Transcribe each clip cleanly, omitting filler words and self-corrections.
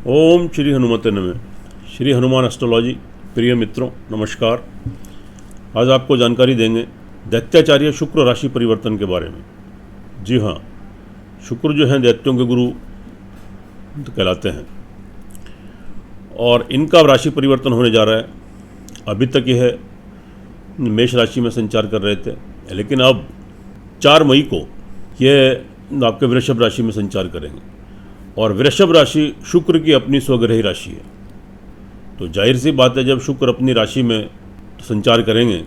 ओम श्री हनुमते नमः। श्री हनुमान एस्ट्रोलॉजी प्रिय मित्रों नमस्कार। आज आपको जानकारी देंगे दैत्याचार्य शुक्र राशि परिवर्तन के बारे में। जी हाँ, शुक्र जो हैं दैत्यों के गुरु कहलाते हैं और इनका राशि परिवर्तन होने जा रहा है। अभी तक यह मेष राशि में संचार कर रहे थे, लेकिन अब 4 मई को यह आपके वृषभ राशि में संचार करेंगे और वृषभ राशि शुक्र की अपनी स्वग्रही राशि है। तो जाहिर सी बात है, जब शुक्र अपनी राशि में संचार करेंगे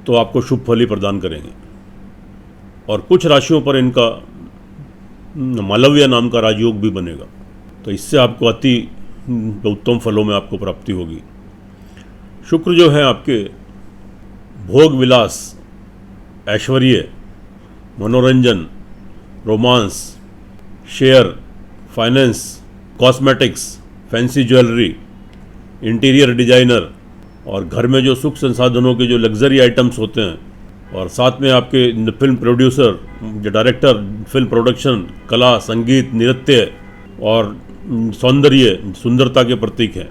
तो आपको शुभ फल ही प्रदान करेंगे। और कुछ राशियों पर इनका मालव्य नाम का राजयोग भी बनेगा, तो इससे आपको अति उत्तम फलों में आपको प्राप्ति होगी। शुक्र जो है आपके भोग विलास, ऐश्वर्य, मनोरंजन, romance, share, finance, cosmetics, fancy jewellery, interior designer और घर में जो सुख संसाधनों के जो लग्जरी आइटम्स होते हैं, और साथ में आपके फिल्म प्रोड्यूसर, जो डायरेक्टर, फिल्म प्रोडक्शन, कला, संगीत, नृत्य और सौंदर्य, सुंदरता के प्रतीक हैं।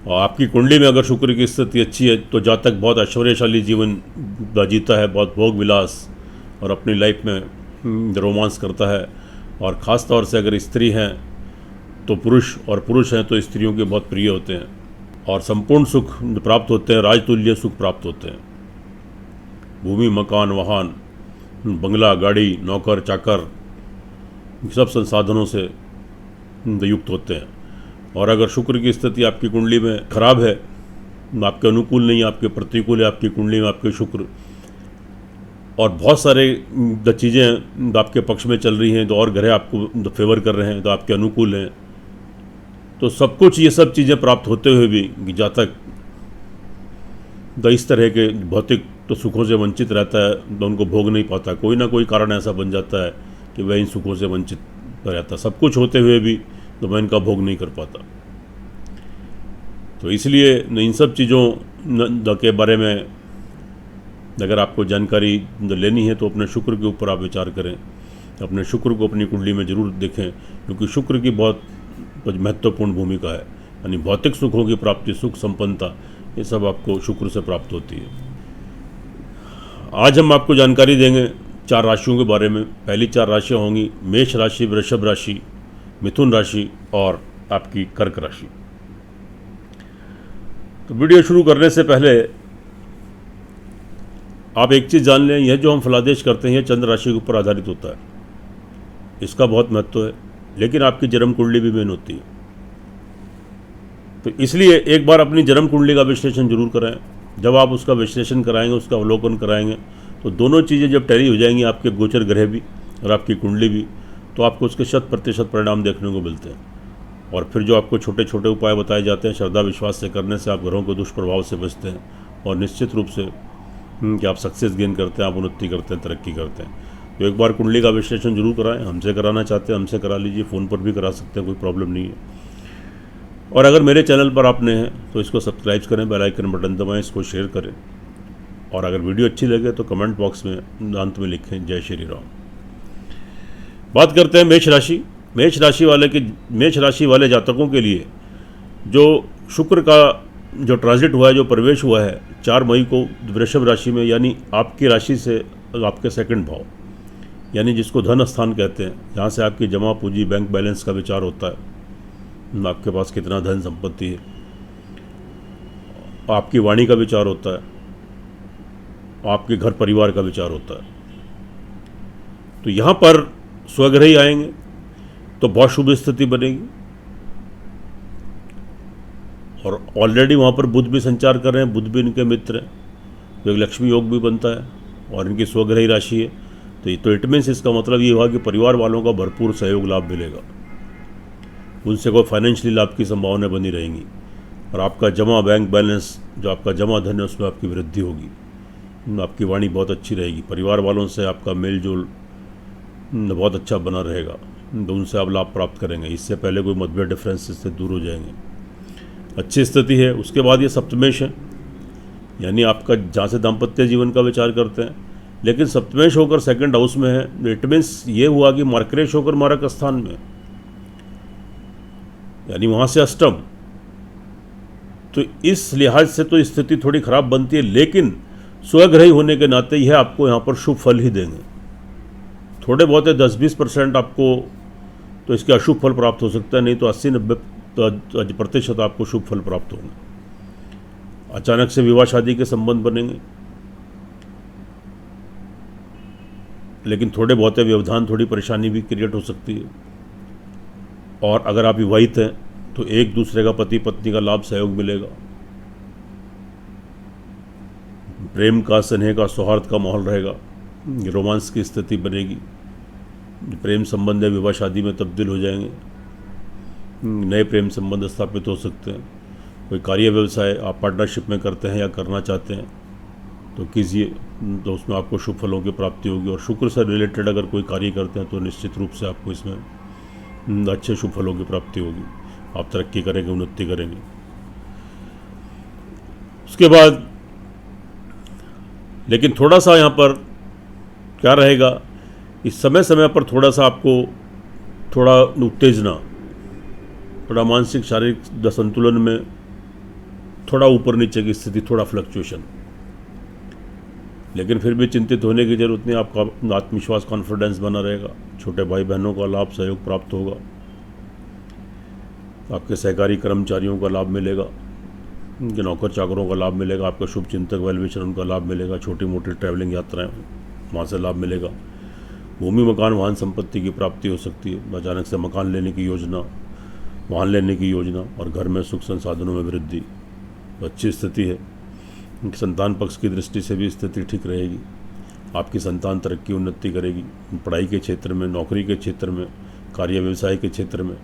और आपकी कुंडली में अगर शुक्र की स्थिति अच्छी है तो जातक बहुत ऐश्वर्यशाली जीवन जीता है, बहुत भोग विलास और अपनी लाइफ में रोमांस करता है। और ख़ास तौर से अगर स्त्री हैं तो पुरुष, और पुरुष हैं तो स्त्रियों के बहुत प्रिय होते हैं और संपूर्ण सुख प्राप्त होते हैं, राजतुल्य सुख प्राप्त होते हैं। भूमि, मकान, वाहन, बंगला, गाड़ी, नौकर चाकर, सब संसाधनों से युक्त होते हैं। और अगर शुक्र की स्थिति आपकी कुंडली में खराब है, आपके अनुकूल नहीं, आपके प्रतिकूल है, आपकी कुंडली में आपके शुक्र और बहुत सारे चीज़ें आपके पक्ष में चल रही हैं, तो और ग्रह आपको फेवर कर रहे हैं, तो आपके अनुकूल हैं, तो सब कुछ ये सब चीज़ें प्राप्त होते हुए भी जातक इस तरह के भौतिक तो सुखों से वंचित रहता है, तो उनको भोग नहीं पाता। कोई ना कोई कारण ऐसा बन जाता है कि वह इन सुखों से वंचित रहता, सब कुछ होते हुए भी तो वह इनका भोग नहीं कर पाता। तो इसलिए इन सब चीज़ों के बारे में अगर आपको जानकारी लेनी है तो अपने शुक्र के ऊपर आप विचार करें, अपने शुक्र को अपनी कुंडली में ज़रूर देखें, क्योंकि शुक्र की बहुत महत्वपूर्ण भूमिका है। यानी भौतिक सुखों की प्राप्ति, सुख, संपन्नता, ये सब आपको शुक्र से प्राप्त होती है। आज हम आपको जानकारी देंगे 4 राशियों के बारे में। पहली 4 राशियाँ होंगी मेष राशि, वृषभ राशि, मिथुन राशि और आपकी कर्क राशि। तो वीडियो शुरू करने से पहले आप एक चीज़ जान लें, यह जो हम फलादेश करते हैं यह चंद्र राशि के ऊपर आधारित होता है। इसका बहुत महत्व है, लेकिन आपकी जन्म कुंडली भी मेन होती है। तो इसलिए एक बार अपनी जन्म कुंडली का विश्लेषण जरूर कराएं। जब आप उसका विश्लेषण कराएंगे, उसका अवलोकन कराएंगे, तो दोनों चीज़ें जब टैली हो जाएंगी, आपके गोचर ग्रह भी और आपकी कुंडली भी, तो आपको उसके 100% परिणाम देखने को मिलते हैं। और फिर जो आपको छोटे छोटे उपाय बताए जाते हैं, श्रद्धा विश्वास से करने से आप ग्रहों के दुष्प्रभाव से बचते हैं और निश्चित रूप से कि आप सक्सेस गेन करते हैं, आप उन्नति करते हैं, तरक्की करते हैं। तो एक बार कुंडली का विश्लेषण जरूर कराएं। हमसे कराना चाहते हैं हमसे करा लीजिए, फ़ोन पर भी करा सकते हैं, कोई प्रॉब्लम नहीं है। और अगर मेरे चैनल पर आप नए हैं तो इसको सब्सक्राइब करें, बेल आइकन बटन दबाएं, इसको शेयर करें, और अगर वीडियो अच्छी लगे तो कमेंट बॉक्स में अंत में लिखें जय श्री राम। बात करते हैं मेष राशि। मेष राशि वाले जातकों के लिए जो शुक्र का जो ट्रांजिट हुआ है, जो प्रवेश हुआ है 4 मई को वृषभ राशि में, यानी आपकी राशि से आपके सेकंड भाव, यानी जिसको धन स्थान कहते हैं, जहाँ से आपकी जमा पूंजी, बैंक बैलेंस का विचार होता है, आपके पास कितना धन संपत्ति है, आपकी वाणी का विचार होता है, आपके घर परिवार का विचार होता है। तो यहाँ पर स्वग्रही आएंगे तो बहुत शुभ स्थिति बनेगी। और ऑलरेडी वहाँ पर बुध भी संचार कर रहे हैं, बुध भी इनके मित्र हैं, तो एक लक्ष्मी योग भी बनता है और इनकी स्वग्रही राशि है। तो इट मीन्स इसका मतलब ये हुआ कि परिवार वालों का भरपूर सहयोग लाभ मिलेगा, उनसे कोई फाइनेंशियली लाभ की संभावना बनी रहेंगी। और आपका जमा बैंक बैलेंस, जो आपका जमा धन है, उसमें आपकी वृद्धि होगी, आपकी वाणी बहुत अच्छी रहेगी, परिवार वालों से आपका मेल जोल बहुत अच्छा बना रहेगा, तो उनसे आप लाभ प्राप्त करेंगे। इससे पहले कोई मतभेद, डिफरेंस से दूर हो जाएंगे, अच्छी स्थिति है। उसके बाद ये सप्तमेश है, यानी आपका जहाँ से दाम्पत्य जीवन का विचार करते हैं, लेकिन सप्तमेश होकर सेकंड हाउस में है। इट मीन्स ये हुआ कि मार्करेश होकर मारक स्थान में, यानी वहाँ से अष्टम, तो इस लिहाज से तो स्थिति थोड़ी खराब बनती है, लेकिन स्वग्रही होने के नाते यह आपको यहाँ पर शुभ फल ही देंगे। थोड़े बहुत 10-20% आपको तो इसके अशुभ फल प्राप्त हो सकता है, नहीं तो 80-90% आपको शुभ फल प्राप्त होंगे। अचानक से विवाह शादी के संबंध बनेंगे, लेकिन थोड़े बहुत व्यवधान, थोड़ी परेशानी भी क्रिएट हो सकती है। और अगर आप विवाहित हैं तो एक दूसरे का, पति पत्नी का लाभ सहयोग मिलेगा। प्रेम का, स्नेह का, सौहार्द का माहौल रहेगा, रोमांस की स्थिति बनेगी, प्रेम संबंध या विवाह शादी में तब्दील हो जाएंगे, नए प्रेम संबंध स्थापित हो सकते हैं। कोई कार्य व्यवसाय आप पार्टनरशिप में करते हैं या करना चाहते हैं तो कीजिए, तो उसमें आपको शुभ फलों की प्राप्ति होगी। और शुक्र से रिलेटेड अगर कोई कार्य करते हैं तो निश्चित रूप से आपको इसमें अच्छे शुभ फलों की प्राप्ति होगी, आप तरक्की करेंगे, उन्नति करेंगे। उसके बाद लेकिन थोड़ा सा यहाँ पर क्या रहेगा, इस समय समय पर थोड़ा सा आपको थोड़ा उत्तेजना, थोड़ा मानसिक शारीरिक संतुलन में थोड़ा ऊपर नीचे की स्थिति, थोड़ा फ्लक्चुएशन, लेकिन फिर भी चिंतित होने की जरूरत नहीं। आपका आत्मविश्वास, कॉन्फिडेंस बना रहेगा। छोटे भाई बहनों का लाभ सहयोग प्राप्त होगा, आपके सहकारी कर्मचारियों का लाभ मिलेगा, उनके नौकर चाकरों का लाभ मिलेगा, आपका शुभ चिंतक वेल विशर उनका लाभ मिलेगा। छोटी मोटी ट्रैवलिंग यात्राएं, वहाँ से लाभ मिलेगा। भूमि मकान वाहन संपत्ति की प्राप्ति हो सकती है। अचानक से मकान लेने की योजना, वाहन लेने की योजना, और घर में सुख संसाधनों में वृद्धि, तो अच्छी स्थिति है। संतान पक्ष की दृष्टि से भी स्थिति ठीक रहेगी। आपकी संतान तरक्की उन्नति करेगी, पढ़ाई के क्षेत्र में, नौकरी के क्षेत्र में, कार्य व्यवसाय के क्षेत्र में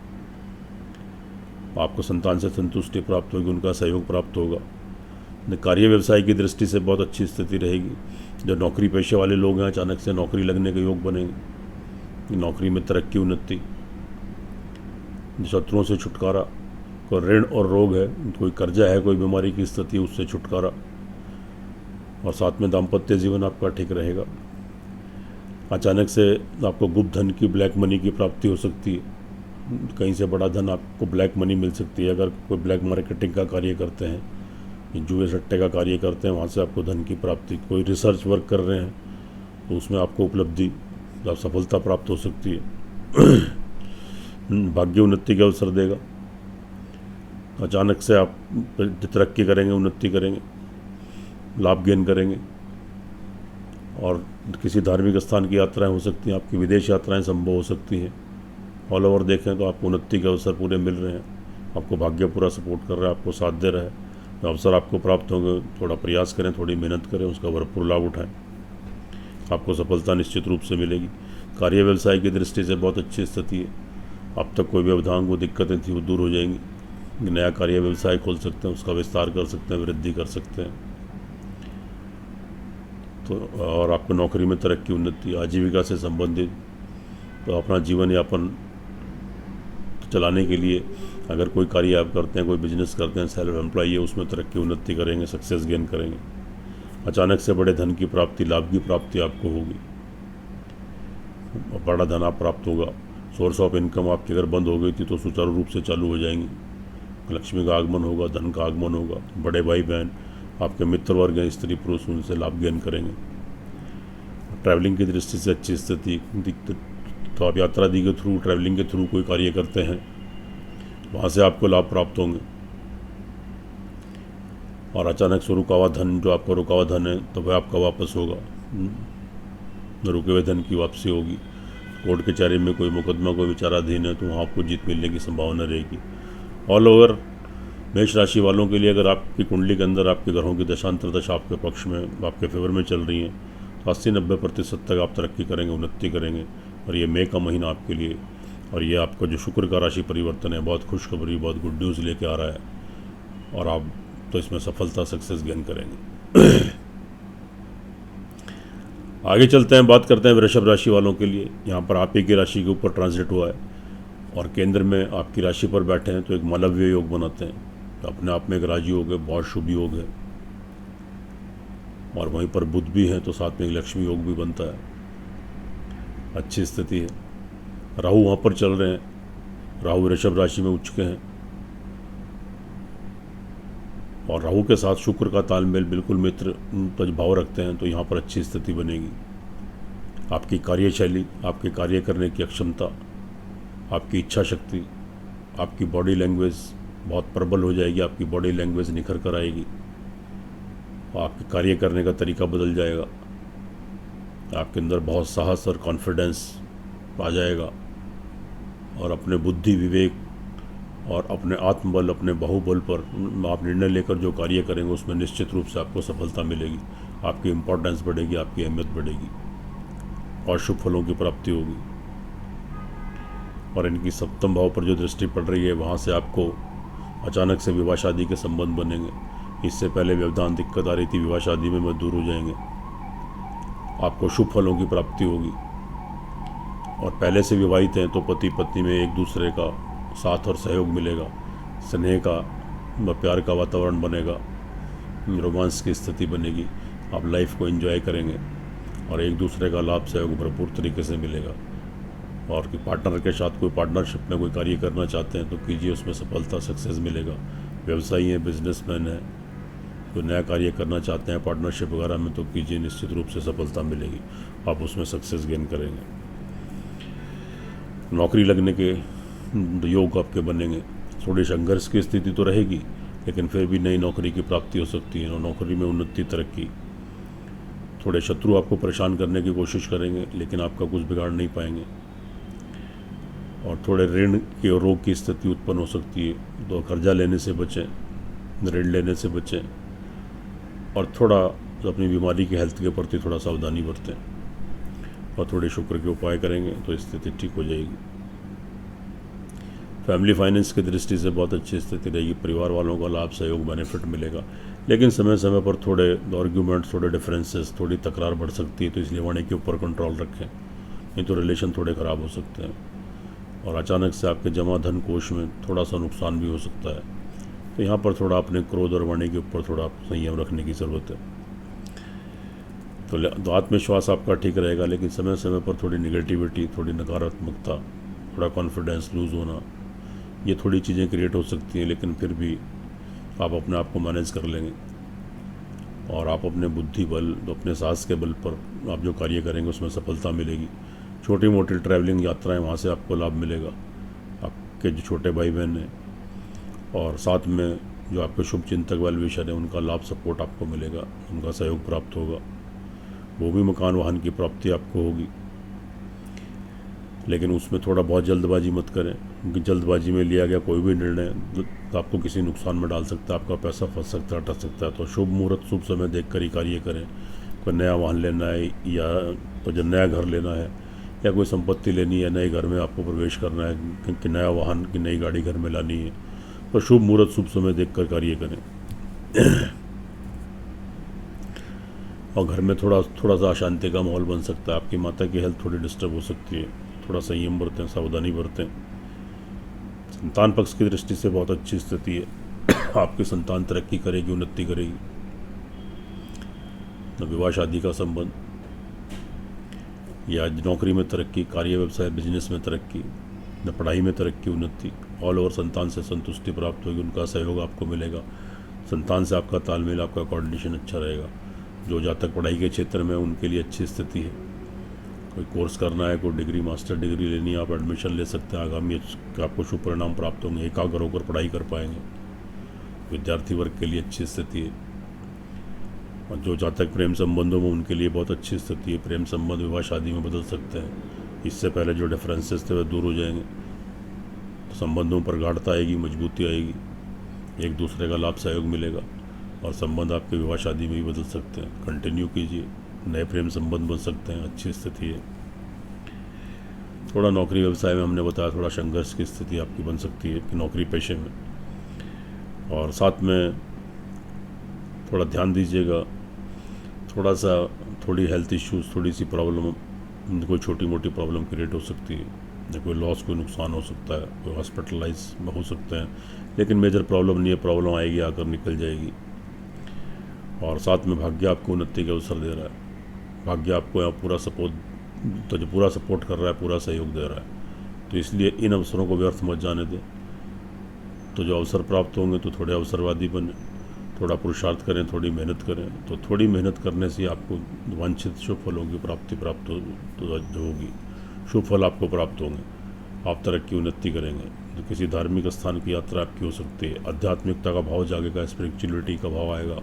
आपको संतान से संतुष्टि प्राप्त होगी, उनका सहयोग प्राप्त होगा। कार्य व्यवसाय की दृष्टि से बहुत अच्छी स्थिति रहेगी। जो नौकरी पेशे वाले लोग हैं, अचानक से नौकरी लगने के योग बनेंगे, नौकरी में तरक्की उन्नति, शत्रुओं से छुटकारा, कोई ऋण और रोग है, कोई कर्जा है, कोई बीमारी की स्थिति, उससे छुटकारा, और साथ में दाम्पत्य जीवन आपका ठीक रहेगा। अचानक से आपको गुप्त धन की, ब्लैक मनी की प्राप्ति हो सकती है। कहीं से बड़ा धन आपको ब्लैक मनी मिल सकती है। अगर कोई ब्लैक मार्केटिंग का कार्य करते हैं, जुए सट्टे का कार्य करते हैं, वहाँ से आपको धन की प्राप्ति। कोई रिसर्च वर्क कर रहे हैं तो उसमें आपको उपलब्धि, आप सफलता प्राप्त हो सकती है। भाग्य उन्नति का अवसर देगा। अचानक से आप तरक्की करेंगे, उन्नति करेंगे, लाभ गेन करेंगे। और किसी धार्मिक स्थान की यात्राएं हो सकती हैं, आपकी विदेश यात्राएं संभव हो सकती हैं। ऑल ओवर देखें तो आपको उन्नति के अवसर पूरे मिल रहे हैं। आपको भाग्य पूरा सपोर्ट कर रहा है, आपको साथ दे रहा है। तो अवसर आपको प्राप्त होंगे, थोड़ा प्रयास करें, थोड़ी मेहनत करें, उसका भरपूर लाभ उठाएं, आपको सफलता निश्चित रूप से मिलेगी। कार्य व्यवसाय की दृष्टि से बहुत अच्छी स्थिति है। अब तक कोई व्यवधान, को दिक्कतें थी, वो दूर हो जाएंगी। नया कार्य व्यवसाय खोल सकते हैं, उसका विस्तार कर सकते हैं, वृद्धि कर सकते हैं। तो और आपको नौकरी में तरक्की उन्नति, आजीविका से संबंधित, तो अपना जीवन यापन चलाने के लिए अगर कोई कार्य आप करते हैं, कोई बिजनेस करते हैं, सेल्फ एम्प्लॉय है, उसमें तरक्की उन्नति करेंगे, सक्सेस गेन करेंगे। अचानक से बड़े धन की प्राप्ति, लाभ की प्राप्ति आपको होगी, बड़ा धन आप प्राप्त होगा। सोर्स ऑफ इनकम आपकी अगर बंद हो गई थी तो सुचारू रूप से चालू हो जाएंगी। लक्ष्मी का आगमन होगा, धन का आगमन होगा। बड़े भाई बहन, आपके मित्र वर्ग हैं, स्त्री पुरुष, उनसे लाभ गेन करेंगे। ट्रैवलिंग की दृष्टि से अच्छी स्थिति, तो आप यात्रा दी के थ्रू, ट्रैवलिंग के थ्रू कोई कार्य करते हैं, वहाँ से आपको लाभ प्राप्त होंगे। और अचानक से रुका हुआ धन, जो आपका रुका हुआ धन है, तो वह आपका वापस होगा। रुके हुए धन की वापसी होगी। कोर्ट कचहरी में कोई मुकदमा, कोई विचाराधीन है, तो वहाँ आपको जीत मिलने की संभावना रहेगी। ऑल ओवर मेष राशि वालों के लिए अगर आपकी कुंडली के अंदर आपके ग्रहों की दशांतर दशा आपके पक्ष में, आपके फेवर में चल रही हैं, तो 80-90% तक आप तरक्की करेंगे, उन्नति करेंगे। और ये मई का महीना आपके लिए, और ये आपका जो शुक्र का राशि परिवर्तन है, बहुत खुशखबरी, बहुत गुड न्यूज़ लेके आ रहा है। और आप तो इसमें सफलता, सक्सेस गेन करेंगे। आगे चलते हैं, बात करते हैं वृषभ राशि वालों के लिए। यहाँ पर आप ही की राशि के ऊपर ट्रांजिट हुआ है और केंद्र में आपकी राशि पर बैठे हैं, तो एक मालव्य योग बनाते हैं। तो अपने आप में एक राजयोग है, बहुत शुभ योग है। और वहीं पर बुध भी हैं, तो साथ में एक लक्ष्मी योग भी बनता है। अच्छी स्थिति है। राहु वहाँ पर चल रहे हैं। राहु वृषभ राशि में उच्च के हैं, और राहु के साथ शुक्र का तालमेल बिल्कुल मित्र भाव रखते हैं, तो यहाँ पर अच्छी स्थिति बनेगी। आपकी कार्यशैली, आपके कार्य करने की अक्षमता, आपकी इच्छा शक्ति, आपकी बॉडी लैंग्वेज बहुत प्रबल हो जाएगी। आपकी बॉडी लैंग्वेज निखर कर आएगी, आपके कार्य करने का तरीका बदल जाएगा। आपके अंदर बहुत साहस और कॉन्फिडेंस आ जाएगा, और अपने बुद्धि, विवेक और अपने आत्मबल, अपने बाहुबल पर आप निर्णय लेकर जो कार्य करेंगे उसमें निश्चित रूप से आपको सफलता मिलेगी। आपकी इम्पोर्टेंस बढ़ेगी, आपकी अहमियत बढ़ेगी और शुभ फलों की प्राप्ति होगी। और इनकी सप्तम भाव पर जो दृष्टि पड़ रही है, वहाँ से आपको अचानक से विवाह शादी के संबंध बनेंगे। इससे पहले व्यवधान दिक्कत आ रही थी, विवाह शादी में वो दूर हो जाएंगे। आपको शुभ फलों की प्राप्ति होगी। और पहले से विवाहित हैं तो पति पत्नी में एक दूसरे का साथ और सहयोग मिलेगा, स्नेह का व प्यार का वातावरण बनेगा, रोमांस की स्थिति बनेगी। आप लाइफ को एंजॉय करेंगे और एक दूसरे का लाभ सहयोग भरपूर तरीके से मिलेगा। और कि पार्टनर के साथ कोई पार्टनरशिप में कोई कार्य करना चाहते हैं तो कीजिए, उसमें सफलता, सक्सेस मिलेगा। व्यवसायी हैं, बिजनेसमैन हैं, कोई नया कार्य करना चाहते हैं पार्टनरशिप वगैरह में, तो कीजिए, निश्चित रूप से सफलता मिलेगी, आप उसमें सक्सेस गेन करेंगे। नौकरी लगने के योग आपके बनेंगे। थोड़ी संघर्ष की स्थिति तो रहेगी, लेकिन फिर भी नई नौकरी की प्राप्ति हो सकती है और नौकरी में उन्नति, तरक्की। थोड़े शत्रु आपको परेशान करने की कोशिश करेंगे, लेकिन आपका कुछ बिगाड़ नहीं पाएंगे। और थोड़े ऋण की और रोग की स्थिति उत्पन्न हो सकती है, तो कर्जा लेने से बचें, ऋण लेने से बचें, और थोड़ा अपनी बीमारी की हेल्थ के प्रति थोड़ा सावधानी बरतें और थोड़े शुक्र के उपाय करेंगे तो स्थिति ठीक हो जाएगी। फैमिली फाइनेंस की दृष्टि से बहुत अच्छी स्थिति रहेगी। परिवार वालों का लाभ, सहयोग, बेनिफिट मिलेगा, लेकिन समय समय पर थोड़े आर्ग्यूमेंट्स, थोड़े डिफरेंसेस, थोड़ी तकरार बढ़ सकती है, तो इसलिए वाणी के ऊपर कंट्रोल रखें, नहीं तो रिलेशन थोड़े ख़राब हो सकते हैं। और अचानक से आपके जमा धन कोष में थोड़ा सा नुकसान भी हो सकता है, तो यहाँ पर थोड़ा अपने क्रोध और वाणी के ऊपर थोड़ा संयम रखने की ज़रूरत है। तो आत्मविश्वास आपका ठीक रहेगा, लेकिन समय समय पर थोड़ी निगेटिविटी, थोड़ी नकारात्मकता, थोड़ा कॉन्फिडेंस लूज़ होना, ये थोड़ी चीज़ें क्रिएट हो सकती हैं, लेकिन फिर भी आप अपने आप को मैनेज कर लेंगे। और आप अपने बुद्धि बल, अपने साहस के बल पर आप जो कार्य करेंगे उसमें सफलता मिलेगी। छोटी मोटी ट्रैवलिंग यात्राएं, वहाँ से आपको लाभ मिलेगा। आपके जो छोटे भाई बहन हैं और साथ में जो आपके शुभ चिंतक वेल विशर हैं, उनका लाभ, सपोर्ट आपको मिलेगा, उनका सहयोग प्राप्त होगा। वो भी मकान, वाहन की प्राप्ति आपको होगी, लेकिन उसमें थोड़ा बहुत जल्दबाजी मत करें, क्योंकि जल्दबाजी में लिया गया कोई भी निर्णय तो आपको किसी नुकसान में डाल सकता है, आपका पैसा फंस सकता है, अटक सकता है। तो शुभ मुहूर्त, शुभ समय देख कर ही कार्य करें। कोई नया वाहन लेना है, या तो जो नया घर लेना है, या कोई संपत्ति लेनी है, नए घर में आपको प्रवेश करना है, कि नया वाहन की नई गाड़ी घर में लानी है, तो शुभ मुहूर्त, शुभ समय देख कर कार्य करें। और घर में थोड़ा सा अशांति का माहौल बन सकता है। आपकी माता की हेल्थ थोड़ी डिस्टर्ब हो सकती है, थोड़ा संयम बरतें, सावधानी बरतें। संतान पक्ष की दृष्टि से बहुत अच्छी स्थिति है। आपकी संतान तरक्की करेगी, उन्नति करेगी। न विवाह शादी का संबंध, या नौकरी में तरक्की, कार्य, व्यवसाय, बिजनेस में तरक्की, न पढ़ाई में तरक्की, उन्नति। ऑल ओवर संतान से संतुष्टि प्राप्त होगी, उनका सहयोग आपको मिलेगा। संतान से आपका तालमेल, आपका कोऑर्डिनेशन अच्छा रहेगा। जो जातक पढ़ाई के क्षेत्र में, उनके लिए अच्छी स्थिति है। कोई कोर्स करना है, कोई डिग्री, मास्टर डिग्री लेनी है, आप एडमिशन ले सकते हैं। आगामी आपको शुभ परिणाम प्राप्त होंगे, एकाग्र होकर पढ़ाई कर पाएंगे। विद्यार्थी वर्ग के लिए अच्छी स्थिति है। और जो जातक प्रेम संबंधों में, उनके लिए बहुत अच्छी स्थिति है। प्रेम संबंध विवाह शादी में बदल सकते हैं। इससे पहले जो डिफरेंसेस थे वे दूर हो जाएंगे, तो संबंधों पर गाढ़ता आएगी, मजबूती आएगी, एक दूसरे का लाभ, सहयोग मिलेगा, और संबंध आपके विवाह शादी में भी बदल सकते हैं। कंटिन्यू कीजिए, नए प्रेम संबंध बन सकते हैं, अच्छी स्थिति है। थोड़ा नौकरी व्यवसाय में हमने बताया, थोड़ा संघर्ष की स्थिति आपकी बन सकती है कि नौकरी पेशे में, और साथ में थोड़ा ध्यान दीजिएगा। थोड़ी हेल्थ इश्यूज़, थोड़ी सी प्रॉब्लम, कोई छोटी मोटी प्रॉब्लम क्रिएट हो सकती है, या कोई लॉस, कोई नुकसान हो सकता है, कोई हॉस्पिटलाइज हो सकते हैं, लेकिन मेजर प्रॉब्लम नहीं है। प्रॉब्लम आएगी, आकर निकल जाएगी। और साथ में भाग्य आपको उन्नति के अवसर दे रहा है। भाग्य आपको यहाँ पूरा सपोर्ट कर रहा है, पूरा सहयोग दे रहा है। तो इसलिए इन अवसरों को व्यर्थ मत जाने दें। तो जो अवसर प्राप्त होंगे तो थोड़े अवसरवादी बने, थोड़ा पुरुषार्थ करें, थोड़ी मेहनत करें, तो थोड़ी मेहनत करने से आपको वांछित शुभ फलों की प्राप्ति प्राप्त जो होगी, शुभ फल आपको प्राप्त होंगे, आप तरक्की उन्नति करेंगे। तो किसी धार्मिक स्थान की यात्रा आपकी हो सकती है, आध्यात्मिकता का भाव जागेगा, स्पिरिचुअलिटी का भाव आएगा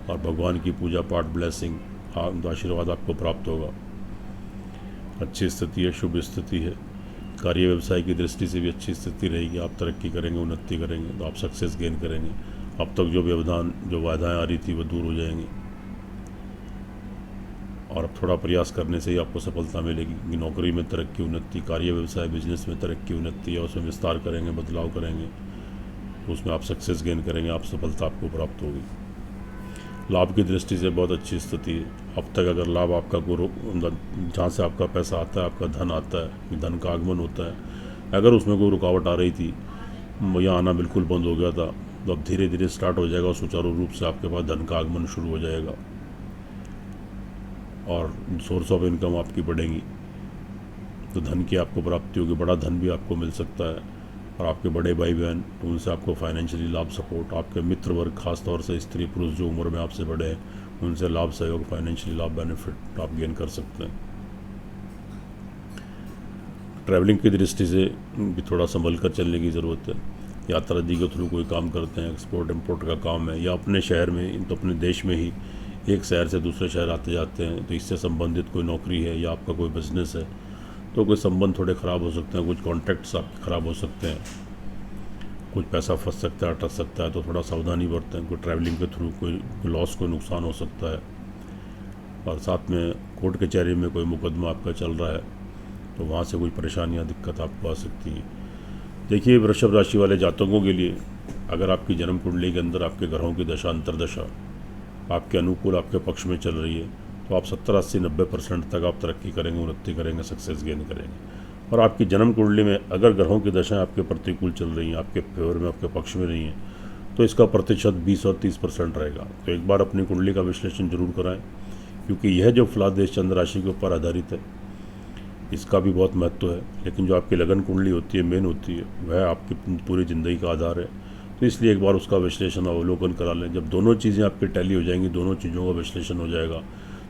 और भगवान की पूजा पाठ, ब्लेसिंग, आशीर्वाद आपको प्राप्त होगा। अच्छी स्थिति है, शुभ स्थिति है। कार्य व्यवसाय की दृष्टि से भी अच्छी स्थिति रहेगी, आप तरक्की करेंगे, उन्नति करेंगे, तो आप सक्सेस गेन करेंगे। अब तक जो व्यवधान, जो बाधाएं आ रही थी, वो दूर हो जाएंगी और अब थोड़ा प्रयास करने से ही आपको सफलता मिलेगी कि नौकरी में तरक्की उन्नति, कार्य व्यवसाय बिजनेस में तरक्की उन्नति है, उसमें विस्तार करेंगे, बदलाव करेंगे, तो उसमें आप सक्सेस गेन करेंगे, आप सफलता आपको प्राप्त होगी। लाभ की दृष्टि से बहुत अच्छी स्थिति है। अब तक अगर लाभ आपका जहाँ से आपका पैसा आता है, आपका धन आता है, धन का आगमन होता है, अगर उसमें कोई रुकावट आ रही थी, या आना बिल्कुल बंद हो गया था, तो अब धीरे धीरे स्टार्ट हो जाएगा, सुचारू रूप से आपके पास धन का आगमन शुरू हो जाएगा और सोर्स ऑफ इनकम आपकी बढ़ेंगी, तो धन की आपको प्राप्ति होगी। बड़ा धन भी आपको मिल सकता है और आपके बड़े भाई बहन, तो उनसे आपको फाइनेंशियली लाभ, सपोर्ट, आपके मित्र वर्ग, खास तौर से स्त्री पुरुष जो उम्र में आपसे बड़े हैं, उनसे लाभ, सहयोग, फाइनेंशियली लाभ, बेनिफिट आप गेन कर सकते हैं। ट्रैवलिंग की दृष्टि से भी थोड़ा संभल कर चलने की ज़रूरत है। यात्रा आदि के थ्रू कोई काम करते हैं, एक्सपोर्ट इम्पोर्ट का काम है, या अपने शहर में, तो अपने देश में ही एक शहर से दूसरे शहर आते जाते हैं, तो इससे संबंधित कोई नौकरी है या आपका कोई बिजनेस है, तो कोई संबंध थोड़े ख़राब हो सकते हैं, कुछ कॉन्टैक्ट्स आपके ख़राब हो सकते हैं, कुछ पैसा फंस सकता है, अटक सकता है, तो थोड़ा सावधानी बरतें। कोई ट्रैवलिंग के थ्रू कोई लॉस, कोई नुकसान हो सकता है। और साथ में कोर्ट कचहरी में कोई मुकदमा आपका चल रहा है, तो वहाँ से कोई परेशानियाँ, दिक्कत आपको आ सकती है। देखिए, वृषभ राशि वाले जातकों के लिए अगर आपकी जन्म कुंडली के अंदर आपके ग्रहों की दशा, अंतर्दशा आपके अनुकूल, आपके पक्ष में चल रही है, तो आप 70, 80, 90% तक आप तरक्की करेंगे, उन्नति करेंगे, सक्सेस गेन करेंगे। और आपकी जन्म कुंडली में अगर ग्रहों की दशाएं आपके प्रतिकूल चल रही हैं, आपके फेवर में, आपके पक्ष में नहीं है, तो इसका प्रतिशत 20 और 30% रहेगा। तो एक बार अपनी कुंडली का विश्लेषण जरूर कराएं, क्योंकि यह जो फलादेश चंद्र राशि के ऊपर आधारित है, इसका भी बहुत महत्व है। लेकिन जो आपकी लगन कुंडली होती है, मेन होती है, वह आपकी पूरी ज़िंदगी का आधार है। तो इसलिए एक बार उसका विश्लेषण, अवलोकन करा लें। जब दोनों चीज़ें आपकी टैली हो जाएंगी, दोनों चीज़ों का विश्लेषण हो जाएगा,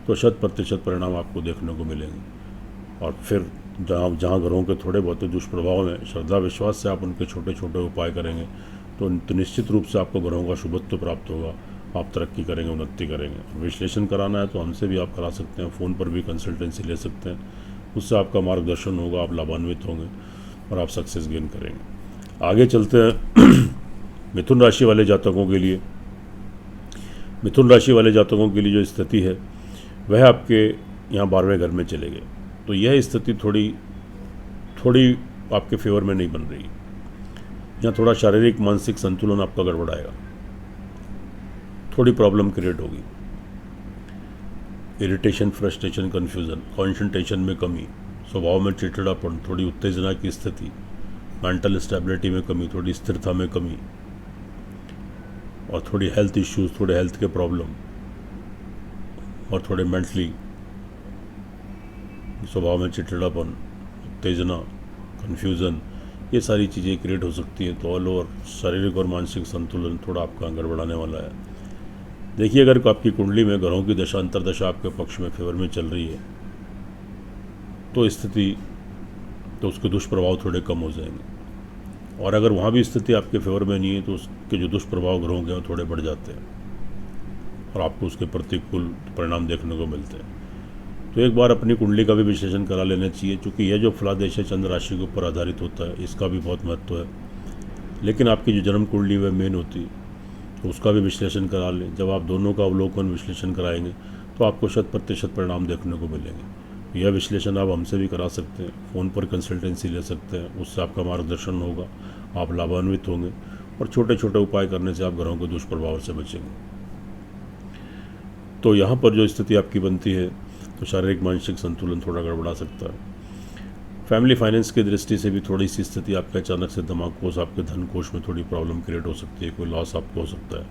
तो 100% परिणाम आपको देखने को मिलेंगे। और फिर जहाँ ग्रहों के थोड़े बहुत दुष्प्रभाव हैं, श्रद्धा विश्वास से आप उनके छोटे छोटे उपाय करेंगे, तो निश्चित रूप से आपको ग्रहों का शुभत्व प्राप्त होगा, आप तरक्की करेंगे, उन्नति करेंगे। विश्लेषण कराना है तो हमसे भी आप करा सकते हैं, फ़ोन पर भी कंसल्टेंसी ले सकते हैं, उससे आपका मार्गदर्शन होगा, आप लाभान्वित होंगे और आप सक्सेस गेन करेंगे। आगे चलते हैं मिथुन राशि वाले जातकों के लिए। मिथुन राशि वाले जातकों के लिए जो स्थिति है, वह आपके यहाँ 12वें घर में चले गए, तो यह स्थिति थोड़ी आपके फेवर में नहीं बन रही। यहाँ थोड़ा शारीरिक मानसिक संतुलन आपका गड़बड़ाएगा, थोड़ी प्रॉब्लम क्रिएट होगी। इरिटेशन, फ्रस्ट्रेशन, कन्फ्यूज़न, कॉन्सेंट्रेशन में कमी, स्वभाव में चिड़चिड़ापन, थोड़ी उत्तेजना की स्थिति, मेंटल स्टेबिलिटी में कमी, थोड़ी स्थिरता में कमी, और थोड़ी हेल्थ इश्यूज़, थोड़े हेल्थ के प्रॉब्लम, और थोड़े मेंटली स्वभाव में चिड़चिड़ापन, उत्तेजना, कन्फ्यूज़न, ये सारी चीज़ें क्रिएट हो सकती हैं। तो ऑल ओवर शारीरिक और मानसिक संतुलन थोड़ा आपका गड़बड़ाने वाला है। देखिए, अगर आपकी कुंडली में ग्रहों की दशा, अंतर्दशा आपके पक्ष में, फेवर में चल रही है, तो स्थिति, तो उसके दुष्प्रभाव थोड़े कम हो जाएंगे। और अगर वहाँ भी स्थिति आपके फेवर में नहीं है, तो उसके जो दुष्प्रभाव ग्रहों के, वो थोड़े बढ़ जाते हैं और आपको उसके प्रतिकूल परिणाम देखने को मिलते हैं। तो एक बार अपनी कुंडली का भी विश्लेषण करा लेना चाहिए, क्योंकि यह जो फलादेश है चंद्र राशि के ऊपर आधारित होता है, इसका भी बहुत महत्व है। लेकिन आपकी जो जन्म कुंडली वह मेन होती है, तो उसका भी विश्लेषण करा लें। जब आप दोनों का अवलोकन, विश्लेषण कराएंगे, तो आपको 100% परिणाम देखने को मिलेंगे। यह विश्लेषण आप हमसे भी करा सकते हैं, फ़ोन पर कंसल्टेंसी ले सकते हैं, उससे आपका मार्गदर्शन होगा, आप लाभान्वित होंगे और छोटे छोटे उपाय करने से आप ग्रहों के दुष्प्रभाव से बचेंगे। तो यहाँ पर जो स्थिति आपकी बनती है, तो शारीरिक मानसिक संतुलन थोड़ा गड़बड़ा सकता है। फैमिली फाइनेंस की दृष्टि से भी थोड़ी सी स्थिति आपके अचानक से दिमाग कोष, आपके धन कोष में थोड़ी प्रॉब्लम क्रिएट हो सकती है, कोई लॉस आपको हो सकता है।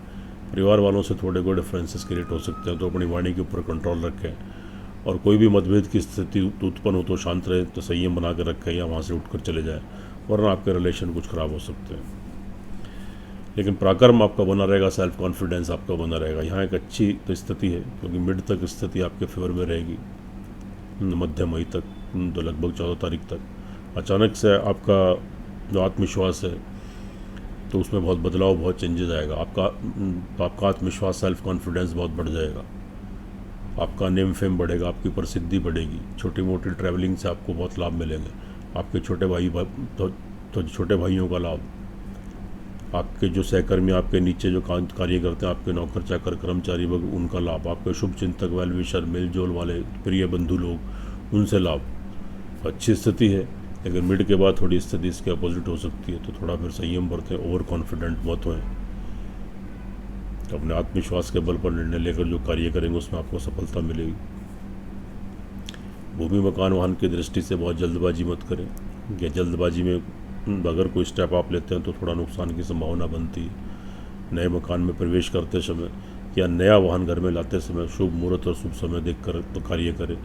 परिवार वालों से थोड़े कोई डिफरेंसेस क्रिएट हो सकते हैं, तो अपनी वाणी के ऊपर कंट्रोल रखें। और कोई भी मतभेद की स्थिति उत्पन्न हो तो शांत रहे, तो संयम बना कर रखें या वहाँ से उठकर चले जाएँ, वरना आपके रिलेशन कुछ ख़राब हो सकते हैं। लेकिन पराक्रम आपका बना रहेगा, सेल्फ कॉन्फिडेंस आपका बना रहेगा। यहाँ एक अच्छी तो स्थिति है, क्योंकि मिड तक स्थिति आपके फेवर में रहेगी, मध्य मई तक, तो लगभग 14 तारीख तक। अचानक से आपका जो आत्मविश्वास है तो उसमें बहुत बदलाव, बहुत चेंजेस आएगा। आपका आत्मविश्वास, सेल्फ कॉन्फिडेंस बहुत बढ़ जाएगा, आपका नेम फेम बढ़ेगा, आपकी प्रसिद्धि बढ़ेगी, छोटी मोटी ट्रैवलिंग से आपको बहुत लाभ मिलेंगे, आपके छोटे भाइयों का लाभ, आपके जो सहकर्मी, आपके नीचे जो कार्य करते हैं, आपके नौकर चाकर कर्मचारी वर्ग, उनका लाभ, आपके शुभ चिंतक, वेल विशर, मेलजोल वाले प्रिय बंधु लोग, उनसे लाभ। अच्छी स्थिति है, लेकिन मिड के बाद थोड़ी स्थिति इसके अपोजिट हो सकती है, तो थोड़ा फिर संयम बरतें, ओवर कॉन्फिडेंट मत हों। तो अपने आत्मविश्वास के बल पर निर्णय लेकर जो कार्य करेंगे उसमें आपको सफलता मिलेगी। भूमि मकान वाहन की दृष्टि से बहुत जल्दबाजी मत करें, या जल्दबाजी में अगर कोई स्टेप आप लेते हैं तो थोड़ा नुकसान की संभावना बनती है। नए मकान में प्रवेश करते समय या नया वाहन घर में लाते समय शुभ मुहूर्त और शुभ समय देखकर तो कार्य करें।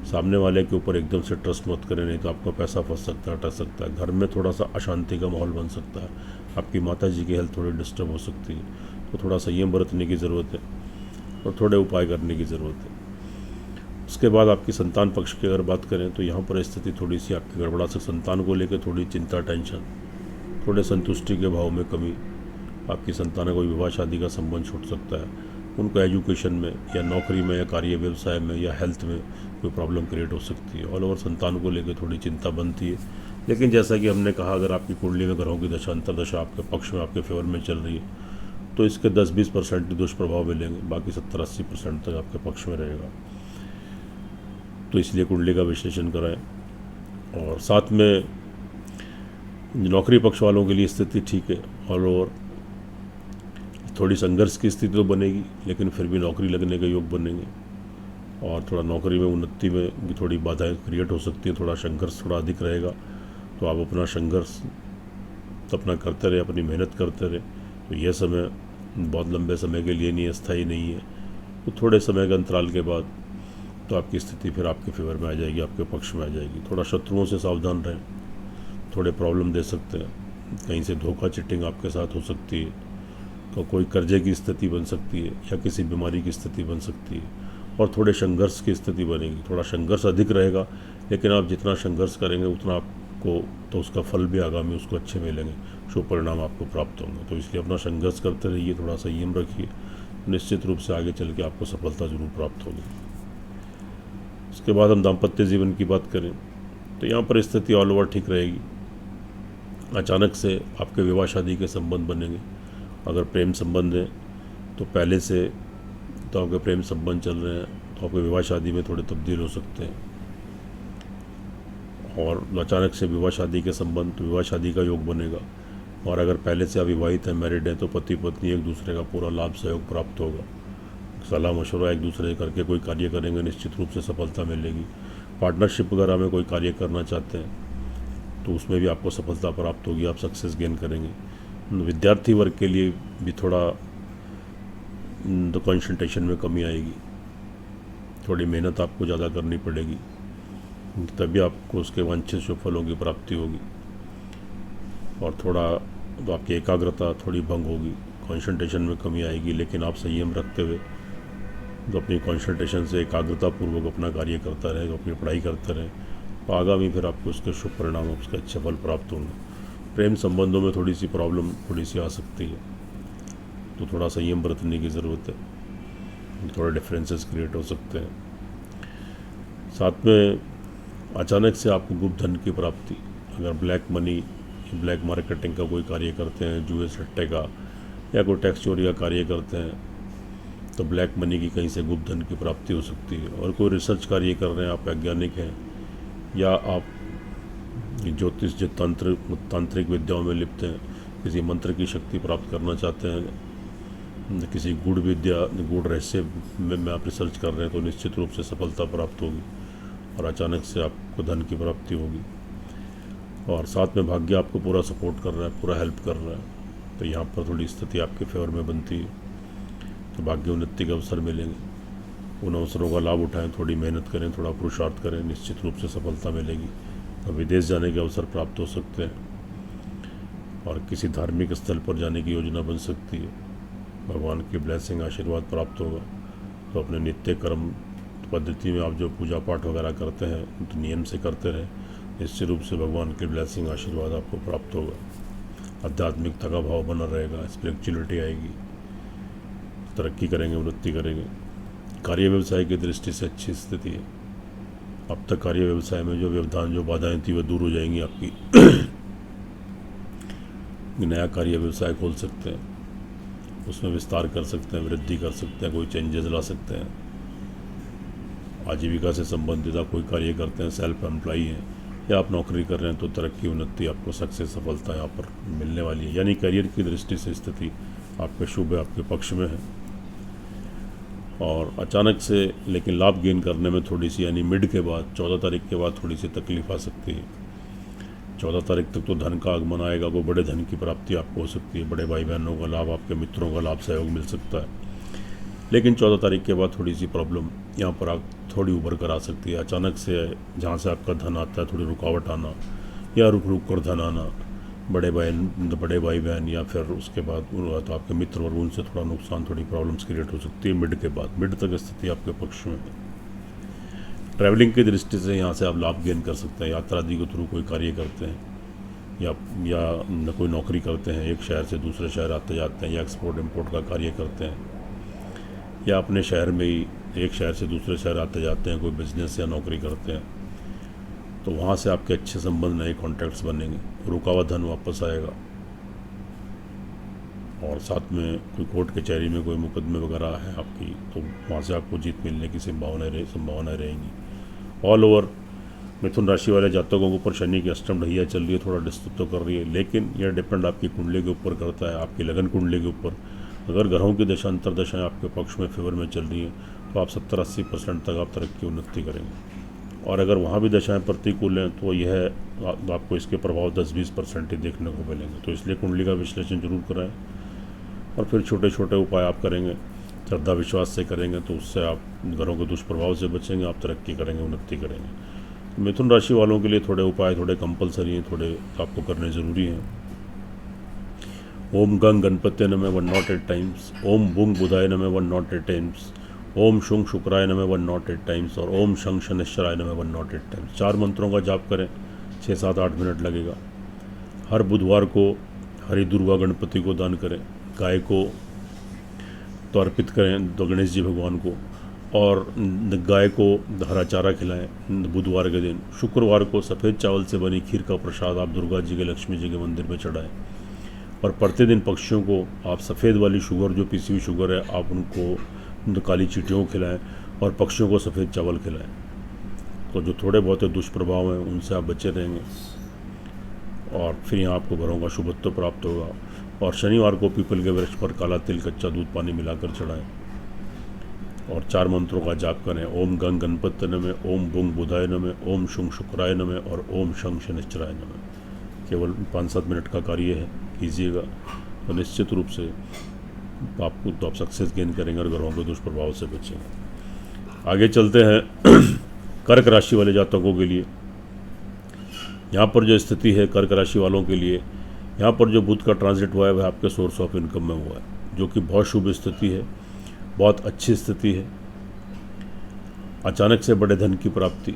सामने वाले के ऊपर एकदम से ट्रस्ट मत करें, नहीं तो आपका पैसा फंस सकता है, अटक सकता है। घर में थोड़ा सा अशांति का माहौल बन सकता है, आपकी माता जी की हेल्थ थोड़ी डिस्टर्ब हो सकती है, तो थोड़ा संयम बरतने की ज़रूरत है और थोड़े उपाय करने की ज़रूरत है। उसके बाद आपकी संतान पक्ष की अगर बात करें तो यहाँ पर स्थिति थोड़ी सी आपकी गड़बड़ा से, संतान को लेकर थोड़ी चिंता, टेंशन, थोड़े संतुष्टि के भाव में कमी, आपकी संतान को विवाह शादी का संबंध छूट सकता है, उनको एजुकेशन में या नौकरी में या कार्य व्यवसाय में या हेल्थ में कोई प्रॉब्लम क्रिएट हो सकती है। ऑल ओवर संतान को लेकर थोड़ी चिंता बनती है, लेकिन जैसा कि हमने कहा, अगर आपकी कुंडली में ग्रहों की दशा अंतरदशा आपके पक्ष में, आपके फेवर में चल रही है, तो इसके 10-20% दुष्प्रभाव मिलेंगे, बाकी 70-80% तक आपके पक्ष में रहेगा। तो इसलिए कुंडली का विश्लेषण कराएं। और साथ में नौकरी पक्ष वालों के लिए स्थिति ठीक है, ऑल ओवर थोड़ी संघर्ष की स्थिति तो बनेगी, लेकिन फिर भी नौकरी लगने के योग बनेंगे, और थोड़ा नौकरी में उन्नति में भी थोड़ी बाधाएं क्रिएट हो सकती हैं, थोड़ा संघर्ष थोड़ा अधिक रहेगा। तो आप अपना संघर्ष अपना करते रहे, अपनी मेहनत करते रहे। तो यह समय बहुत लंबे समय के लिए नहीं है, स्थायी नहीं है, तो थोड़े समय के अंतराल के बाद तो आपकी स्थिति फिर आपके फेवर में आ जाएगी, आपके पक्ष में आ जाएगी। थोड़ा शत्रुओं से सावधान रहें, थोड़े प्रॉब्लम दे सकते हैं, कहीं से धोखा चिटिंग आपके साथ हो सकती है, तो कोई कर्जे की स्थिति बन सकती है या किसी बीमारी की स्थिति बन सकती है, और थोड़े संघर्ष की स्थिति बनेगी। थोड़ा संघर्ष अधिक रहेगा, लेकिन आप जितना संघर्ष करेंगे उतना आपको तो उसका फल भी आगामी उसको अच्छे मिलेंगे, शुभ परिणाम आपको प्राप्त होंगे। तो इसलिए अपना संघर्ष करते रहिए, थोड़ा संयम रखिए, निश्चित रूप से आगे चल के आपको सफलता जरूर प्राप्त होगी। उसके बाद हम दाम्पत्य जीवन की बात करें तो यहाँ पर स्थिति ऑल ओवर ठीक रहेगी। अचानक से आपके विवाह शादी के संबंध बनेंगे। अगर प्रेम संबंध है तो पहले से तो आपके प्रेम संबंध चल रहे हैं, तो आपके विवाह शादी में थोड़े तब्दील हो सकते हैं। और अचानक से विवाह शादी के संबंध, तो विवाह शादी का योग बनेगा। और अगर पहले से अविवाहित हैं, मैरिड हैं, तो पति पत्नी एक दूसरे का पूरा लाभ सहयोग प्राप्त होगा। सलाह मशवरा एक दूसरे करके कोई कार्य करेंगे, निश्चित रूप से सफलता मिलेगी। पार्टनरशिप वगैरह में कोई कार्य करना चाहते हैं तो उसमें भी आपको सफलता प्राप्त होगी, आप सक्सेस गेन करेंगे। विद्यार्थी वर्ग के लिए भी थोड़ा तो कंसंट्रेशन में कमी आएगी, थोड़ी मेहनत आपको ज़्यादा करनी पड़ेगी, तभी आपको उसके वांछित शुभ फलों की प्राप्ति होगी। और थोड़ा तो आपकी एकाग्रता थोड़ी भंग होगी, कंसंट्रेशन में कमी आएगी, लेकिन आप संयम रखते हुए तो अपनी कंसंट्रेशन से एकाग्रता पूर्वक अपना कार्य करता रहे, अपनी पढ़ाई करते रहे, तो आगामी फिर आपको उसके शुभ परिणाम, उसके अच्छे फल प्राप्त होंगे। प्रेम संबंधों में थोड़ी सी प्रॉब्लम थोड़ी सी आ सकती है, तो थोड़ा संयम बरतने की ज़रूरत है, थोड़े डिफरेंसेस क्रिएट हो सकते हैं। साथ में अचानक से आपको गुप्त धन की प्राप्ति, अगर ब्लैक मनी, ब्लैक मार्केटिंग का कोई कार्य करते हैं, जुए सट्टे का या कोई टैक्स चोरी का कार्य करते हैं, तो ब्लैक मनी की कहीं से गुप्त धन की प्राप्ति हो सकती है। और कोई रिसर्च कार्य कर रहे हैं, आप वैज्ञानिक हैं या आप ज्योतिष तांत्रिक विद्याओं में लिप्त हैं, किसी मंत्र की शक्ति प्राप्त करना चाहते हैं, किसी गूढ़ विद्या, गूढ़ रहस्य में आप रिसर्च कर रहे हैं, तो निश्चित रूप से सफलता प्राप्त होगी और अचानक से आपको धन की प्राप्ति होगी। और साथ में भाग्य आपको पूरा सपोर्ट कर रहा है, पूरा हेल्प कर रहा है, तो यहाँ पर थोड़ी स्थिति आपके फेवर में बनती है, तो भाग्य उन्नति के अवसर मिलेंगे। उन अवसरों का लाभ उठाएं, थोड़ी मेहनत करें, थोड़ा पुरुषार्थ करें, निश्चित रूप से सफलता मिलेगी। तो विदेश जाने के अवसर प्राप्त हो सकते हैं। और किसी धार्मिक स्थल पर जाने की योजना बन सकती है। भगवान की ब्लेसिंग आशीर्वाद प्राप्त होगा। तो अपने नित्य कर्म पद्धति में आप जो पूजा पाठ वगैरह करते हैं तो नियम से करते रहें, निश्चित रूप से भगवान की ब्लेसिंग आशीर्वाद आपको प्राप्त होगा। आध्यात्मिकता का भाव बना रहेगा, स्पिरिचुअलिटी आएगी, तरक्की करेंगे, उन्नति करेंगे। कार्य व्यवसाय की दृष्टि से अच्छी स्थिति है। अब तक कार्य व्यवसाय में जो व्यवधान, जो बाधाएं थी, वह दूर हो जाएंगी आपकी। नया कार्य व्यवसाय खोल सकते हैं, उसमें विस्तार कर सकते हैं, वृद्धि कर सकते हैं, कोई चेंजेस ला सकते हैं। आजीविका से संबंधित आप कोई कार्य करते हैं, सेल्फ एम्प्लॉय हैं या आप नौकरी कर रहे हैं, तो तरक्की, उन्नति, आपको सक्सेस, सफलता यहाँ पर मिलने वाली है। यानी करियर की दृष्टि से स्थिति आपके शुभ है, आपके पक्ष में है। और अचानक से लेकिन लाभ गेन करने में थोड़ी सी, यानी मिड के बाद 14 तारीख के बाद थोड़ी सी तकलीफ आ सकती है। 14 तारीख तक तो धन का आगमन आएगा, वो बड़े धन की प्राप्ति आपको हो सकती है, बड़े भाई बहनों का लाभ, आपके मित्रों का लाभ, सहयोग मिल सकता है। लेकिन 14 तारीख के बाद थोड़ी सी प्रॉब्लम यहाँ पर आप थोड़ी उभर कर आ सकती है। अचानक से जहाँ से आपका धन आता है थोड़ी रुकावट आना या रुक रुक कर धन आना, बड़े भाई बहन या फिर उसके बाद तो आपके मित्र और उनसे थोड़ा नुकसान, थोड़ी प्रॉब्लम्स क्रिएट हो सकती है मिड के बाद। मिड तक स्थिति आपके पक्ष में है। ट्रैवलिंग की दृष्टि से यहाँ से आप लाभ गेन कर सकते हैं। यात्रा आदि के थ्रू कोई कार्य करते हैं या कोई नौकरी करते हैं, एक शहर से दूसरे शहर आते जाते हैं, या एक्सपोर्ट इम्पोर्ट का कार्य करते हैं, या अपने शहर में ही एक शहर से दूसरे शहर आते जाते हैं, कोई बिजनेस या नौकरी करते हैं, तो वहाँ से आपके अच्छे संबंध, नए कॉन्टैक्ट्स बनेंगे, रुका हुआ धन वापस आएगा। और साथ में कोई कोर्ट कचहरी में कोई मुकदमे वगैरह है आपकी, तो वहाँ से आपको जीत मिलने की संभावनाएं रहेंगी। ऑल ओवर मिथुन राशि वाले जातकों के ऊपर शनि की अष्टम ढैया चल रही है, थोड़ा डिस्टर्ब तो कर रही है, लेकिन यह डिपेंड आपकी कुंडली के ऊपर करता है, आपकी लगन कुंडली के ऊपर। अगर ग्रहों की दशा अंतर दशाएँ आपके पक्ष में, फेवर में चल रही हैं, तो आप 70-80% तक आप तरक्की, उन्नति करेंगे। और अगर वहाँ भी दशाएं प्रतिकूल हैं तो यह आपको इसके प्रभाव 10-20% ही देखने को मिलेंगे। तो इसलिए कुंडली का विश्लेषण जरूर कराएं और फिर छोटे छोटे उपाय आप करेंगे, श्रद्धा विश्वास से करेंगे, तो उससे आप ग्रहों के दुष्प्रभाव से बचेंगे, आप तरक्की करेंगे, उन्नति करेंगे। मिथुन राशि वालों के लिए थोड़े उपाय थोड़े कंपलसरी हैं, थोड़े आपको करने ज़रूरी हैं। ओम गंग गणपत्य नमः 108 टाइम्स, ओम बुंग बुधाय नमः 108 टाइम्स, ओम शुंग शुक्राय नमः 108 टाइम्स और ओम शंग शनिश्चराय नमः 108 टाइम्स। 4 मंत्रों का जाप करें, 6-7-8 मिनट लगेगा। हर बुधवार को हरि दुर्गा गणपति को दान करें, गाय को तो अर्पित करें तो गणेश जी भगवान को, और गाय को हरा चारा खिलाएं बुधवार के दिन। शुक्रवार को सफ़ेद चावल से बनी खीर का प्रसाद आप दुर्गा जी के, लक्ष्मी जी के मंदिर में चढ़ाएं। और प्रतिदिन पक्षियों को आप सफ़ेद वाली शुगर, जो पिसी हुई शुगर है, आप उनको काली चींटियों को खिलाएं और पक्षियों को सफ़ेद चावल खिलाएं। तो जो थोड़े बहुत दुष्प्रभाव हैं उनसे आप बचे रहेंगे और फिर यहाँ आपको घरों का शुभत्व प्राप्त होगा। और शनिवार को पीपल के वृक्ष पर काला तिल, कच्चा दूध, पानी मिलाकर चढ़ाएं और 4 मंत्रों का जाप करें। ओम गंग गणपत्य नमः, ओम बुंग बुधाय नमः, ओम शुंग शुक्राय नमः और ओम शंग शनिश्चराय नमः। केवल 5-7 मिनट का कार्य है, कीजिएगा तो निश्चित रूप से आपको तो आप सक्सेस गेन करेंगे और ग्रहों के दुष्प्रभाव से बचेंगे। आगे चलते हैं कर्क राशि वाले जातकों के लिए। यहाँ पर जो स्थिति है कर्क राशि वालों के लिए, यहाँ पर जो बुध का ट्रांजिट हुआ है वह आपके सोर्स ऑफ इनकम में हुआ है, जो कि बहुत शुभ स्थिति है, बहुत अच्छी स्थिति है। अचानक से बड़े धन की प्राप्ति,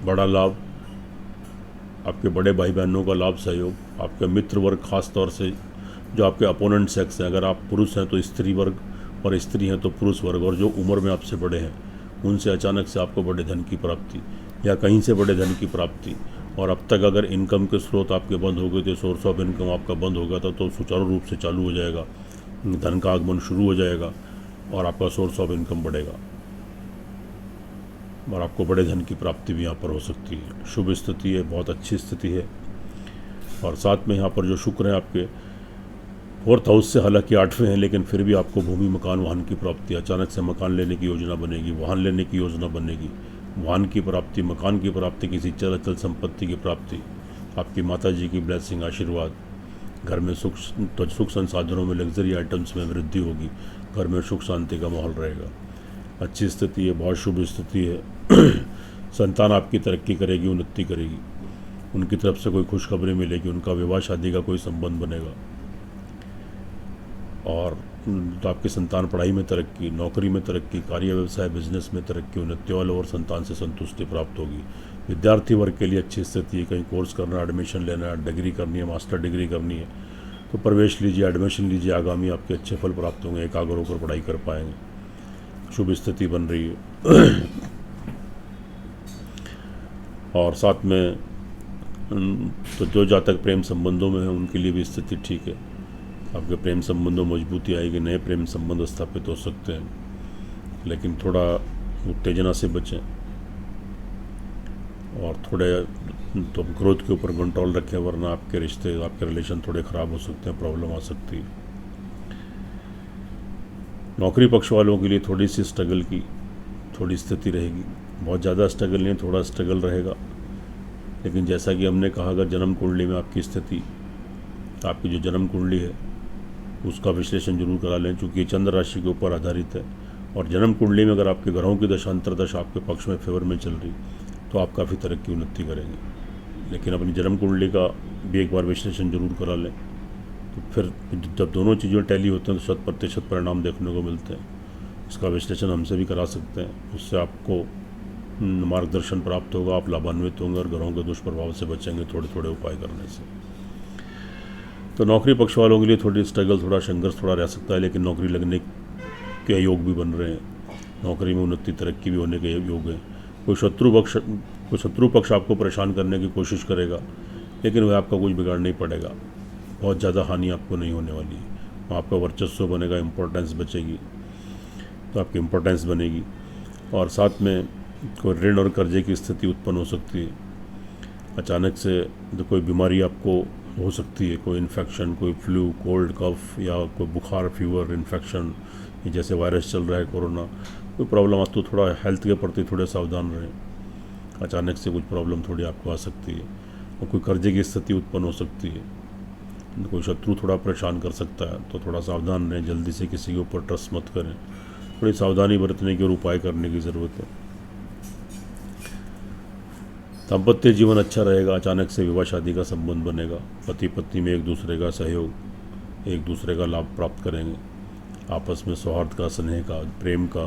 बड़ा लाभ, आपके बड़े भाई बहनों का लाभ, सहयोग, आपके मित्र वर्ग, खास तौर से जो आपके अपोनेंट सेक्स हैं, अगर आप पुरुष हैं तो स्त्री वर्ग और स्त्री हैं तो पुरुष वर्ग, और जो उम्र में आपसे बड़े हैं उनसे अचानक से आपको बड़े धन की प्राप्ति या कहीं से बड़े धन की प्राप्ति। और अब तक अगर इनकम के स्रोत आपके बंद हो गए थे, सोर्स ऑफ इनकम आपका बंद हो गया था, तो सुचारू रूप से चालू हो जाएगा, धन का आगमन शुरू हो जाएगा और आपका सोर्स ऑफ इनकम बढ़ेगा और आपको बड़े धन की प्राप्ति भी यहाँ पर हो सकती है। शुभ स्थिति है, बहुत अच्छी स्थिति है। और साथ में यहाँ पर जो शुक्र है आपके 4th हाउस से, हालांकि 8वें हैं, लेकिन फिर भी आपको भूमि, मकान, वाहन की प्राप्ति, अचानक से मकान लेने की योजना बनेगी, वाहन लेने की योजना बनेगी, वाहन की प्राप्ति, मकान की प्राप्ति, किसी चल संपत्ति की प्राप्ति, आपकी माता जी की ब्लेसिंग, आशीर्वाद, घर में सुख संसाधनों में, लग्जरी आइटम्स में वृद्धि होगी, घर में सुख शांति का माहौल रहेगा। अच्छी स्थिति है, बहुत शुभ स्थिति है। संतान आपकी तरक्की करेगी, उन्नति करेगी। उनकी तरफ से कोई खुशखबरी मिलेगी, उनका विवाह शादी का कोई संबंध बनेगा। और तो आपकी संतान पढ़ाई में तरक्की, नौकरी में तरक्की, कार्य व्यवसाय बिजनेस में तरक्की, उन्नति वालों और संतान से संतुष्टि प्राप्त होगी। विद्यार्थी वर्ग के लिए अच्छी स्थिति है। कहीं कोर्स करना है, एडमिशन लेना है, डिग्री करनी है, मास्टर डिग्री करनी है तो प्रवेश लीजिए, एडमिशन लीजिए। आगामी आपके अच्छे फल प्राप्त होंगे, एकाग्र होकर पढ़ाई कर पाएंगे। शुभ स्थिति बन रही है। और साथ में तो जो जातक प्रेम संबंधों में है उनके लिए भी स्थिति ठीक है। आपके प्रेम संबंधों में मजबूती आएगी, नए प्रेम संबंध स्थापित हो सकते हैं, लेकिन थोड़ा उत्तेजना से बचें और थोड़े तो क्रोध के ऊपर कंट्रोल रखें, वरना आपके रिश्ते, आपके रिलेशन थोड़े ख़राब हो सकते हैं, प्रॉब्लम आ सकती है। नौकरी पक्ष वालों के लिए थोड़ी सी स्ट्रगल की थोड़ी स्थिति रहेगी। बहुत ज़्यादा स्ट्रगल नहीं, थोड़ा स्ट्रगल रहेगा। लेकिन जैसा कि हमने कहा, अगर जन्म कुंडली में आपकी स्थिति, आपकी जो जन्म कुंडली है उसका विश्लेषण जरूर करा लें, चूँकि ये चंद्र राशि के ऊपर आधारित है। और जन्म कुंडली में अगर आपके ग्रहों की दशांतर दशा आपके पक्ष में फेवर में चल रही तो आप काफ़ी तरक्की उन्नति करेंगे। लेकिन अपनी जन्म कुंडली का भी एक बार विश्लेषण जरूर करा लें, तो फिर जब दोनों चीज़ें टैली होते हैं तो 100% परिणाम देखने को मिलते हैं। इसका विश्लेषण हमसे भी करा सकते हैं, उससे आपको मार्गदर्शन प्राप्त होगा, आप लाभान्वित होंगे और ग्रहों के दुष्प्रभाव से बचेंगे थोड़े थोड़े उपाय करने से। तो नौकरी पक्ष वालों के लिए थोड़ी स्ट्रगल, थोड़ा संघर्ष थोड़ा रह सकता है, लेकिन नौकरी लगने के योग भी बन रहे हैं। नौकरी में उन्नति तरक्की भी होने के योग हैं। कोई शत्रु पक्ष आपको परेशान करने की कोशिश करेगा, लेकिन वह आपका कुछ बिगाड़ नहीं पड़ेगा। बहुत ज़्यादा हानि आपको नहीं होने वाली है। आपका वर्चस्व बनेगा, इम्पोर्टेंस बचेगी, तो आपकी इम्पोर्टेंस बनेगी। और साथ में कोई ऋण और कर्जे की स्थिति उत्पन्न हो सकती है। अचानक से तो कोई बीमारी आपको हो सकती है, कोई इन्फेक्शन, कोई फ्लू, कोल्ड, कफ या कोई बुखार, फीवर, इन्फेक्शन, जैसे वायरस चल रहा है, कोरोना, कोई प्रॉब्लम। आप तो थोड़ा हेल्थ के प्रति थोड़े सावधान रहें। अचानक से कुछ प्रॉब्लम थोड़ी आपको आ सकती है और कोई कर्जे की स्थिति उत्पन्न हो सकती है। कोई शत्रु थोड़ा परेशान कर सकता है, तो थोड़ा सावधान रहें। जल्दी से किसी के ऊपर ट्रस्ट मत करें, थोड़ी सावधानी बरतने की और उपाय करने की ज़रूरत है। दाम्पत्य जीवन अच्छा रहेगा। अचानक से विवाह शादी का संबंध बनेगा। पति पत्नी में एक दूसरे का सहयोग, एक दूसरे का लाभ प्राप्त करेंगे। आपस में सौहार्द का, स्नेह का, प्रेम का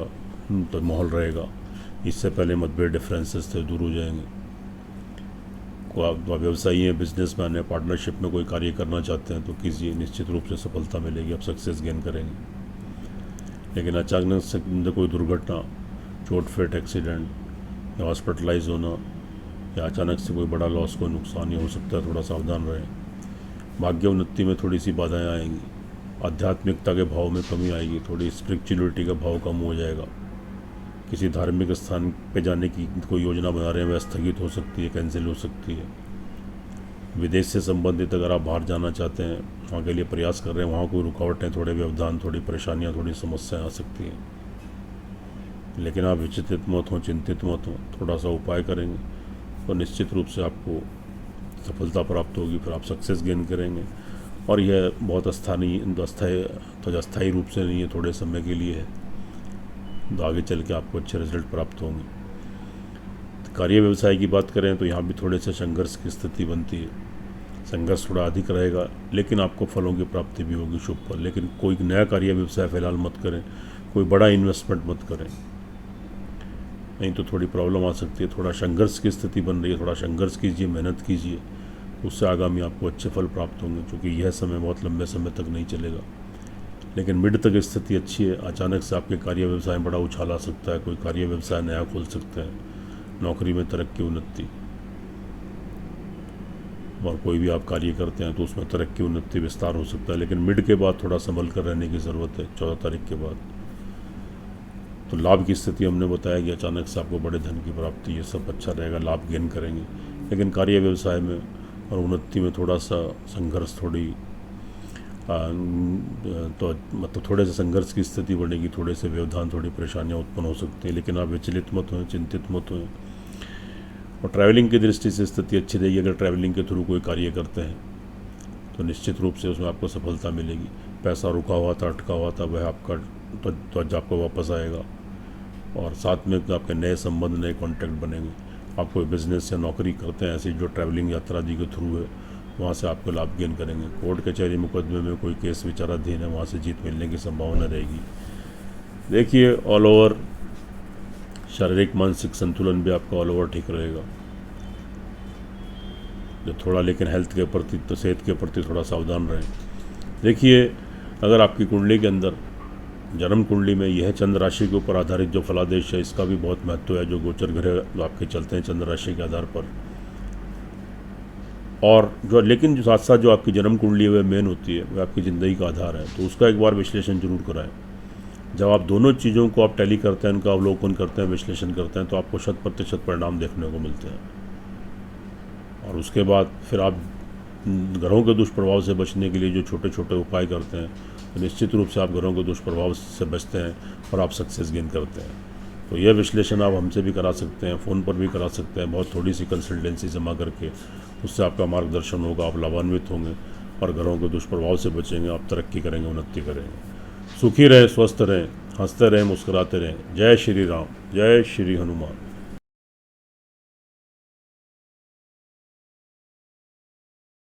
तो माहौल रहेगा। इससे पहले मतभेद, डिफरेंसेस थे, दूर हो जाएंगे। को आप व्यवसायी हैं, बिजनेसमैन है, पार्टनरशिप में कोई कार्य करना चाहते हैं तो कीजिए, निश्चित रूप से सफलता मिलेगी, आप सक्सेस गेन करेंगे। लेकिन अचानक से कोई दुर्घटना, चोट फेट, एक्सीडेंट या हॉस्पिटलाइज होना या अचानक से कोई बड़ा लॉस, कोई नुकसान ही हो सकता है, थोड़ा सावधान रहें। भाग्य उन्नति में थोड़ी सी बाधाएं आएंगी। आध्यात्मिकता के भाव में कमी आएगी, थोड़ी स्पिरिचुअलिटी का भाव कम हो जाएगा। किसी धार्मिक स्थान पे जाने की कोई योजना बना रहे हैं, वह स्थगित हो सकती है, कैंसिल हो सकती है। विदेश से संबंधित अगर आप बाहर जाना चाहते हैं, वहाँ के लिए प्रयास कर रहे हैं, वहाँ कोई रुकावटें, थोड़े व्यवधान, थोड़ी परेशानियाँ, थोड़ी समस्याएं आ सकती हैं। लेकिन आप विचलित मत हों, चिंतित मत हों, थोड़ा सा उपाय करेंगे तो निश्चित रूप से आपको सफलता प्राप्त होगी, फिर आप सक्सेस गेन करेंगे। और यह बहुत अस्थायी रूप से नहीं है, थोड़े समय के लिए है, तो आगे चल के आपको अच्छे रिजल्ट प्राप्त होंगे। तो कार्य व्यवसाय की बात करें तो यहाँ भी थोड़े से संघर्ष की स्थिति बनती है। संघर्ष थोड़ा अधिक रहेगा, लेकिन आपको फलों की प्राप्ति भी होगी, शुभ फल। लेकिन कोई नया कार्य व्यवसाय फिलहाल मत करें, कोई बड़ा इन्वेस्टमेंट मत करें, नहीं तो थोड़ी प्रॉब्लम आ सकती है। थोड़ा संघर्ष की स्थिति बन रही है, थोड़ा संघर्ष कीजिए, मेहनत कीजिए, उससे आगामी आपको अच्छे फल प्राप्त होंगे, क्योंकि यह समय बहुत लंबे समय तक नहीं चलेगा। लेकिन मिड तक स्थिति अच्छी है। अचानक से आपके कार्य व्यवसाय में बड़ा उछाल आ सकता है, कोई कार्य व्यवसाय नया खोल सकते हैं, नौकरी में तरक्की उन्नति, और कोई भी आप कार्य करते हैं तो उसमें तरक्की उन्नति विस्तार हो सकता है। लेकिन मिड के बाद थोड़ा संभल कर रहने की ज़रूरत है, 14 तारीख के बाद। तो लाभ की स्थिति हमने बताया कि अचानक से आपको बड़े धन की प्राप्ति, ये सब अच्छा रहेगा, लाभ गेन करेंगे। लेकिन कार्य व्यवसाय में और उन्नति में थोड़ा सा संघर्ष, तो मतलब थोड़े से संघर्ष की स्थिति बढ़ेगी, थोड़े से व्यवधान, थोड़ी परेशानियां उत्पन्न हो सकती हैं। लेकिन आप विचलित मत हों, चिंतित मत हों। और ट्रैवलिंग की दृष्टि से स्थिति अच्छी रहेगी। अगर ट्रैवलिंग के थ्रू कोई कार्य करते हैं तो निश्चित रूप से उसमें आपको सफलता मिलेगी। पैसा रुका हुआ था, अटका हुआ था, वह आपका तो आज आपको वापस आएगा। और साथ में आपके नए संबंध, नए कॉन्टैक्ट बनेंगे। आप कोई बिज़नेस या नौकरी करते हैं ऐसी जो ट्रैवलिंग यात्रा आदि के थ्रू है, वहाँ से आपको लाभ गेन करेंगे। कोर्ट कचहरी मुकदमे में कोई केस विचाराधीन है, वहाँ से जीत मिलने की संभावना रहेगी। देखिए ऑल ओवर शारीरिक मानसिक संतुलन भी आपका ऑल ओवर ठीक रहेगा। जो थोड़ा लेकिन हेल्थ के प्रति, तो सेहत के प्रति थोड़ा सावधान रहें। देखिए अगर आपकी कुंडली के अंदर, जन्म कुंडली में यह चंद्र राशि के ऊपर आधारित जो फलादेश है, इसका भी बहुत महत्व है। जो गोचर ग्रह जो आपके चलते हैं चंद्र राशि के आधार पर, और जो लेकिन जो साथ साथ जो आपकी जन्म कुंडली है वह मेन होती है, वह आपकी ज़िंदगी का आधार है। तो उसका एक बार विश्लेषण जरूर कराएं। जब आप दोनों चीज़ों को आप टैली करते हैं, उनका अवलोकन करते हैं, विश्लेषण करते हैं, तो आपको 100% परिणाम देखने को मिलते हैं। और उसके बाद फिर आप ग्रहों के दुष्प्रभाव से बचने के लिए जो छोटे छोटे उपाय करते हैं, तो निश्चित रूप से आप ग्रहों के दुष्प्रभाव से बचते हैं और आप सक्सेस गेन करते हैं। तो यह विश्लेषण आप हमसे भी करा सकते हैं, फ़ोन पर भी करा सकते हैं। बहुत थोड़ी सी कंसल्टेंसी जमा करके उससे आपका मार्गदर्शन होगा, आप लाभान्वित होंगे और ग्रहों के दुष्प्रभाव से बचेंगे, आप तरक्की करेंगे, उन्नति करेंगे। सुखी रहें, स्वस्थ रहें, हंसते रहें, मुस्कुराते रहें। जय श्री राम, जय श्री हनुमान।